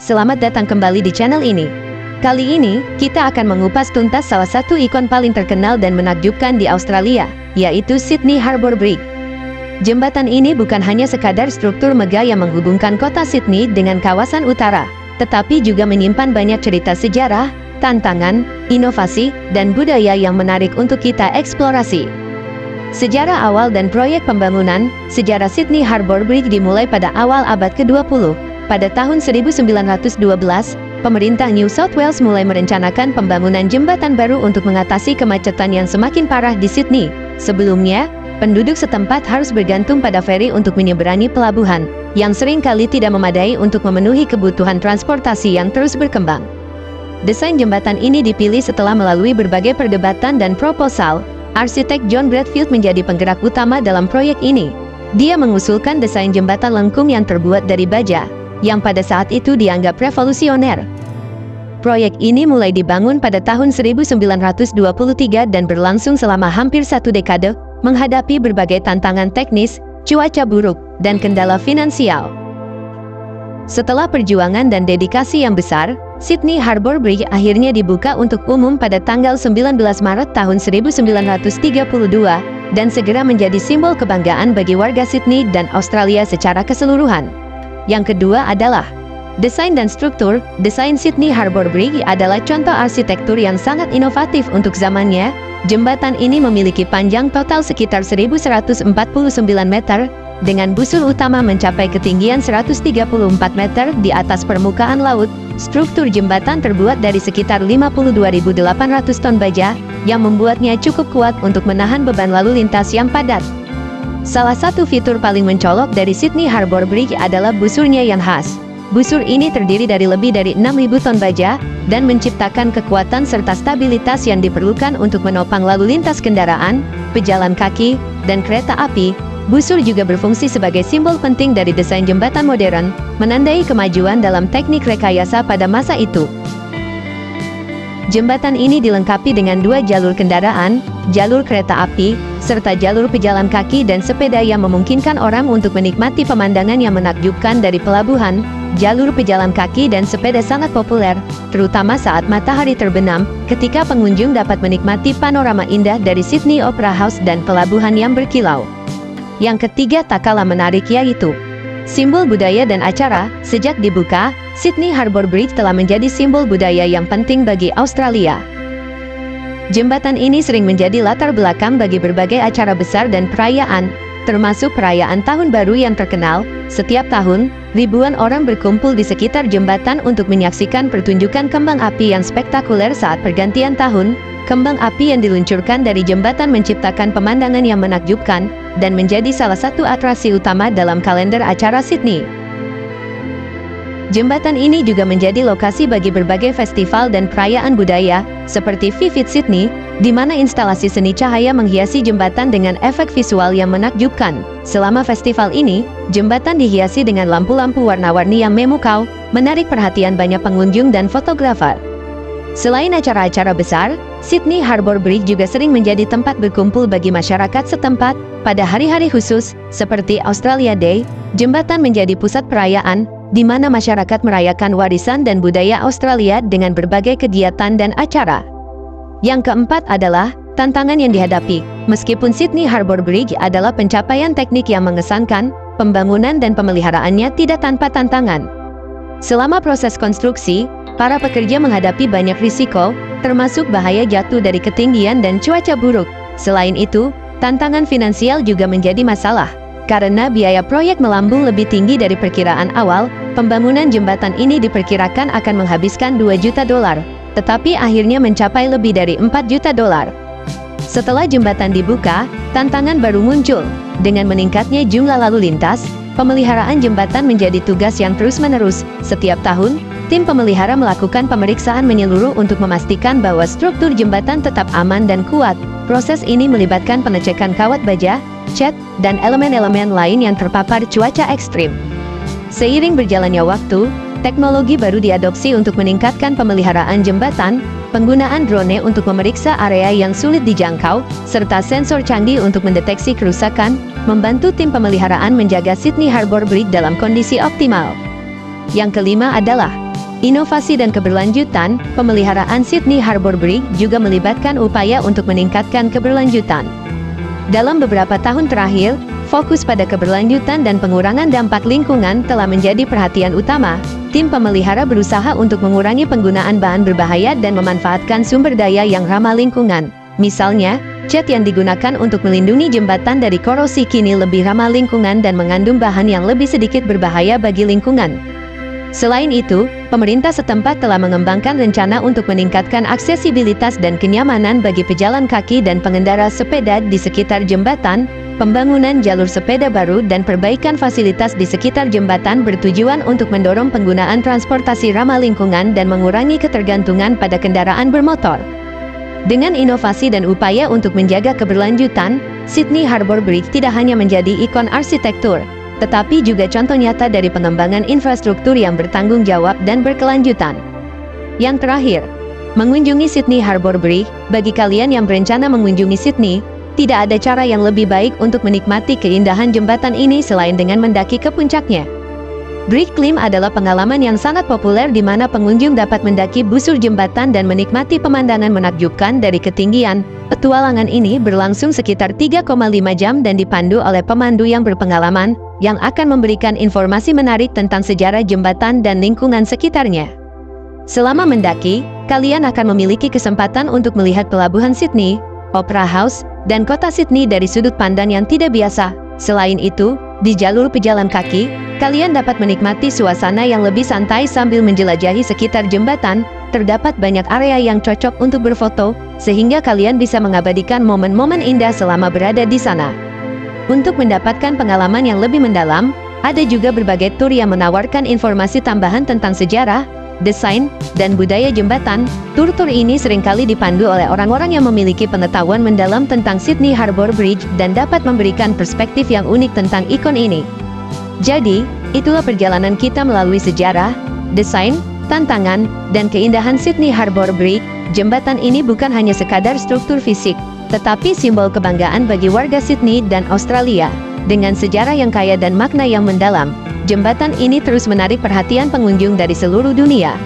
selamat datang kembali di channel ini. Kali ini, kita akan mengupas tuntas salah satu ikon paling terkenal dan menakjubkan di Australia, yaitu Sydney Harbour Bridge. Jembatan ini bukan hanya sekadar struktur megah yang menghubungkan kota Sydney dengan kawasan utara, tetapi juga menyimpan banyak cerita sejarah, tantangan, inovasi, dan budaya yang menarik untuk kita eksplorasi. Sejarah awal dan proyek pembangunan. Sejarah Sydney Harbour Bridge dimulai pada awal abad ke-20. Pada tahun 1912, pemerintah New South Wales mulai merencanakan pembangunan jembatan baru untuk mengatasi kemacetan yang semakin parah di Sydney. Sebelumnya, penduduk setempat harus bergantung pada feri untuk menyeberangi pelabuhan, yang sering kali tidak memadai untuk memenuhi kebutuhan transportasi yang terus berkembang. Desain jembatan ini dipilih setelah melalui berbagai perdebatan dan proposal. Arsitek John Bradfield menjadi penggerak utama dalam proyek ini. Dia mengusulkan desain jembatan lengkung yang terbuat dari baja, yang pada saat itu dianggap revolusioner. Proyek ini mulai dibangun pada tahun 1923 dan berlangsung selama hampir satu dekade, menghadapi berbagai tantangan teknis, cuaca buruk, dan kendala finansial. Setelah perjuangan dan dedikasi yang besar, Sydney Harbour Bridge akhirnya dibuka untuk umum pada tanggal 19 Maret tahun 1932, dan segera menjadi simbol kebanggaan bagi warga Sydney dan Australia secara keseluruhan. Yang kedua adalah desain dan struktur. Desain Sydney Harbour Bridge adalah contoh arsitektur yang sangat inovatif untuk zamannya. Jembatan ini memiliki panjang total sekitar 1149 meter, dengan busur utama mencapai ketinggian 134 meter di atas permukaan laut. Struktur jembatan terbuat dari sekitar 52.800 ton baja, yang membuatnya cukup kuat untuk menahan beban lalu lintas yang padat. Salah satu fitur paling mencolok dari Sydney Harbour Bridge adalah busurnya yang khas. Busur ini terdiri dari lebih dari 6.000 ton baja, dan menciptakan kekuatan serta stabilitas yang diperlukan untuk menopang lalu lintas kendaraan, pejalan kaki, dan kereta api. Busur juga berfungsi sebagai simbol penting dari desain jembatan modern, menandai kemajuan dalam teknik rekayasa pada masa itu. Jembatan ini dilengkapi dengan dua jalur kendaraan, jalur kereta api, serta jalur pejalan kaki dan sepeda yang memungkinkan orang untuk menikmati pemandangan yang menakjubkan dari pelabuhan. Jalur pejalan kaki dan sepeda sangat populer, terutama saat matahari terbenam, ketika pengunjung dapat menikmati panorama indah dari Sydney Opera House dan pelabuhan yang berkilau. Yang ketiga tak kalah menarik, yaitu simbol budaya dan acara. Sejak dibuka, Sydney Harbour Bridge telah menjadi simbol budaya yang penting bagi Australia. Jembatan ini sering menjadi latar belakang bagi berbagai acara besar dan perayaan, termasuk perayaan Tahun Baru yang terkenal. Setiap tahun, ribuan orang berkumpul di sekitar jembatan untuk menyaksikan pertunjukan kembang api yang spektakuler saat pergantian tahun. Kembang api yang diluncurkan dari jembatan menciptakan pemandangan yang menakjubkan, dan menjadi salah satu atraksi utama dalam kalender acara Sydney. Jembatan ini juga menjadi lokasi bagi berbagai festival dan perayaan budaya, seperti Vivid Sydney, di mana instalasi seni cahaya menghiasi jembatan dengan efek visual yang menakjubkan. Selama festival ini, jembatan dihiasi dengan lampu-lampu warna-warni yang memukau, menarik perhatian banyak pengunjung dan fotografer. Selain acara-acara besar, Sydney Harbour Bridge juga sering menjadi tempat berkumpul bagi masyarakat setempat. Pada hari-hari khusus, seperti Australia Day, jembatan menjadi pusat perayaan, di mana masyarakat merayakan warisan dan budaya Australia dengan berbagai kegiatan dan acara. Yang keempat adalah tantangan yang dihadapi. Meskipun Sydney Harbour Bridge adalah pencapaian teknik yang mengesankan, pembangunan dan pemeliharaannya tidak tanpa tantangan. Selama proses konstruksi, para pekerja menghadapi banyak risiko, termasuk bahaya jatuh dari ketinggian dan cuaca buruk. Selain itu, tantangan finansial juga menjadi masalah. Karena biaya proyek melambung lebih tinggi dari perkiraan awal, pembangunan jembatan ini diperkirakan akan menghabiskan $2 juta, tetapi akhirnya mencapai lebih dari $4 juta. Setelah jembatan dibuka, tantangan baru muncul. Dengan meningkatnya jumlah lalu lintas, pemeliharaan jembatan menjadi tugas yang terus-menerus. Setiap tahun, tim pemelihara melakukan pemeriksaan menyeluruh untuk memastikan bahwa struktur jembatan tetap aman dan kuat. Proses ini melibatkan pengecekan kawat baja, cat, dan elemen-elemen lain yang terpapar cuaca ekstrim. Seiring berjalannya waktu, teknologi baru diadopsi untuk meningkatkan pemeliharaan jembatan. Penggunaan drone untuk memeriksa area yang sulit dijangkau, serta sensor canggih untuk mendeteksi kerusakan, membantu tim pemeliharaan menjaga Sydney Harbour Bridge dalam kondisi optimal. Yang kelima adalah Inovasi dan keberlanjutan, pemeliharaan Sydney Harbour Bridge juga melibatkan upaya untuk meningkatkan keberlanjutan. Dalam beberapa tahun terakhir, fokus pada keberlanjutan dan pengurangan dampak lingkungan telah menjadi perhatian utama. Tim pemelihara berusaha untuk mengurangi penggunaan bahan berbahaya dan memanfaatkan sumber daya yang ramah lingkungan. Misalnya, cat yang digunakan untuk melindungi jembatan dari korosi kini lebih ramah lingkungan dan mengandung bahan yang lebih sedikit berbahaya bagi lingkungan. Selain itu, pemerintah setempat telah mengembangkan rencana untuk meningkatkan aksesibilitas dan kenyamanan bagi pejalan kaki dan pengendara sepeda di sekitar jembatan. Pembangunan jalur sepeda baru dan perbaikan fasilitas di sekitar jembatan bertujuan untuk mendorong penggunaan transportasi ramah lingkungan dan mengurangi ketergantungan pada kendaraan bermotor. Dengan inovasi dan upaya untuk menjaga keberlanjutan, Sydney Harbour Bridge tidak hanya menjadi ikon arsitektur, tetapi juga contoh nyata dari pengembangan infrastruktur yang bertanggung jawab dan berkelanjutan. Yang terakhir, mengunjungi Sydney Harbour Bridge. Bagi kalian yang berencana mengunjungi Sydney, tidak ada cara yang lebih baik untuk menikmati keindahan jembatan ini selain dengan mendaki ke puncaknya. Bridge climb adalah pengalaman yang sangat populer di mana pengunjung dapat mendaki busur jembatan dan menikmati pemandangan menakjubkan dari ketinggian. Petualangan ini berlangsung sekitar 3,5 jam dan dipandu oleh pemandu yang berpengalaman, yang akan memberikan informasi menarik tentang sejarah jembatan dan lingkungan sekitarnya. Selama mendaki, kalian akan memiliki kesempatan untuk melihat pelabuhan Sydney, Opera House, dan kota Sydney dari sudut pandang yang tidak biasa. Selain itu, di jalur pejalan kaki, kalian dapat menikmati suasana yang lebih santai sambil menjelajahi sekitar jembatan. Terdapat banyak area yang cocok untuk berfoto, sehingga kalian bisa mengabadikan momen-momen indah selama berada di sana. Untuk mendapatkan pengalaman yang lebih mendalam, ada juga berbagai tur yang menawarkan informasi tambahan tentang sejarah, desain, dan budaya jembatan. Tur-tur ini seringkali dipandu oleh orang-orang yang memiliki pengetahuan mendalam tentang Sydney Harbour Bridge dan dapat memberikan perspektif yang unik tentang ikon ini. Jadi, itulah perjalanan kita melalui sejarah, desain, tantangan, dan keindahan Sydney Harbour Bridge. Jembatan ini bukan hanya sekadar struktur fisik, tetapi simbol kebanggaan bagi warga Sydney dan Australia. Dengan sejarah yang kaya dan makna yang mendalam, jembatan ini terus menarik perhatian pengunjung dari seluruh dunia.